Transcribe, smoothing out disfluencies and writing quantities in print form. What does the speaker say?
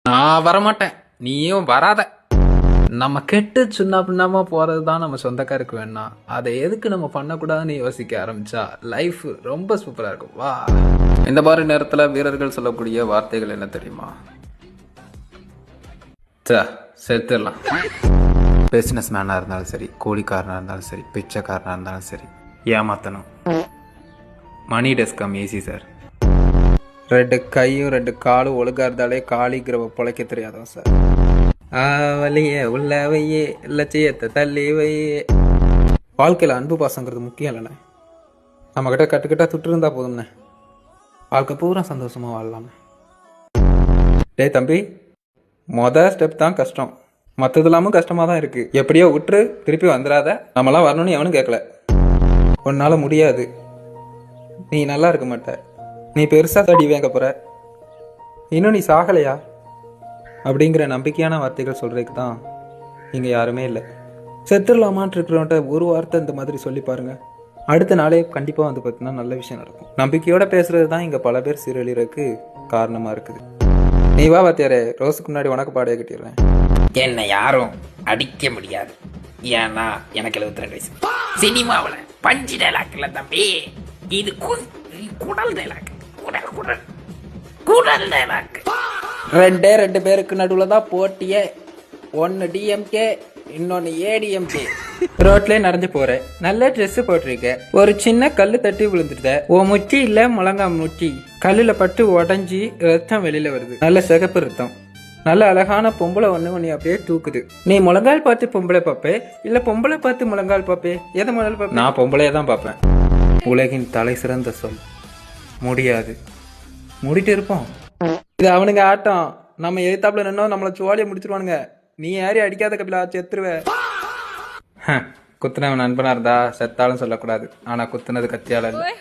நான் வரமாட்டேன், நீயும் வராத. நம்ம கெட்டு சின்ன பின்னமா போறது தான் நம்ம சொந்தக்காருக்கு வேணாம். அதை எதுக்கு நம்ம பண்ணக்கூடாதுன்னு யோசிக்க ஆரம்பிச்சா லைஃப் ரொம்ப சூப்பரா இருக்கும். வா. இந்த மாதிரி நேரத்துல வீரர்கள் சொல்லக்கூடிய வார்த்தைகள் என்ன தெரியுமா? செத்துடலாம். பிசினஸ் மேனா இருந்தாலும் சரி, கூலிக்காரனா இருந்தாலும் சரி, பிச்சைக்காரனா இருந்தாலும் சரி, ஏமாத்தணும். மணி டெஸ்க் கம் ஈஸி சார். 2 கையும் 2 காலும் ஒழுங்கா இருந்தாலே காலிக்கிறவ பொழைக்க தெரியாதான் சார். வழியே உள்ளவையே லட்சியத்தை தள்ளி வையே. வாழ்க்கையில் அன்பு பாசங்கிறது முக்கியம் இல்லைண்ணே. நம்மக்கிட்ட கட்டுக்கிட்டா துட்டு இருந்தா போதும்ண்ணே. வாழ்க்கை பூரா சந்தோஷமா வாழலாம்ண்ணே. டேய் தம்பி, ஸ்டெப் தான் கஷ்டம், மற்றது எல்லாமும் கஷ்டமாக தான் இருக்கு. எப்படியோ விட்டுரு, திருப்பி வந்துடாத. நம்மளாம் வரணும்னு எவனும் கேட்கல. உன்னால முடியாது, நீ நல்லா இருக்க மாட்ட, நீ பெருசா தடி வேங்க போற, இன்னும் நீ சாகலையா அப்படிங்கிற நம்பிக்கையான வார்த்தைகள் சொல்றதுக்கு தான் இங்கே யாருமே இல்லை. செத்துடலாமான் இருக்கிறவன்ட்ட ஒரு வார்த்தை இந்த மாதிரி சொல்லி பாருங்க, அடுத்த நாளே கண்டிப்பாக வந்து பார்த்தீங்கன்னா நல்ல விஷயம் நடக்கும். நம்பிக்கையோட பேசுறது தான் இங்கே பல பேர் சீரழிறதுக்கு காரணமாக இருக்குது. நீ வா வாத்தியாரே, ரோஸுக்கு முன்னாடி உனக்கு பாடையை கட்டிடுறேன். என்னை யாரும் அடிக்க முடியாது, ஏன்னா எனக்கு 72 வயசு. சினிமாவில் பஞ்சு டைலாக் இல்லை தம்பி, இது குடல் டைலாக். குடல் டைலாக். 2 பேருக்கு நடுவில் தான் போட்டியே. 1 டிஎம்கே, இன்னொன்று ஏடிஎம்கே. ரோட்லேயே நடந்து போகிறேன், நல்ல ட்ரெஸ்ஸு போட்டிருக்க, ஒரு சின்ன கல் தட்டி விழுந்துட்ட. ஓ முச்சி இல்லை முழங்கா முச்சி, கல்லில் பட்டு உடஞ்சி ரத்தம் வெளியில் வருது, நல்ல சிகப்பு ரத்தம். நல்ல அழகான பொம்பளை ஒன்று அப்படியே தூக்குது. நீ முழங்கால் பார்த்து பொம்பளை பார்ப்பே, இல்லை பொம்பளை பார்த்து முழங்கால் பார்ப்பே? எதை முதல்ல பார்ப்பேன்? நான் பொம்பளையே தான் பார்ப்பேன். உலகின் தலை சிறந்த சொல் முடியாது. முடிட்டு இருப்போம். இது அவனுங்க ஆட்டம். நம்ம எழுத்தாப்புல நின்னோம், நம்மளை சோழியை முடிச்சிருவானுங்க. நீ யாரையும் அடிக்காத கபிலா, செத்துருவ. குத்துனவன் நண்பனா இருந்தா செத்தாலும் சொல்லக்கூடாது, ஆனா குத்துனது கத்தியால இல்லை.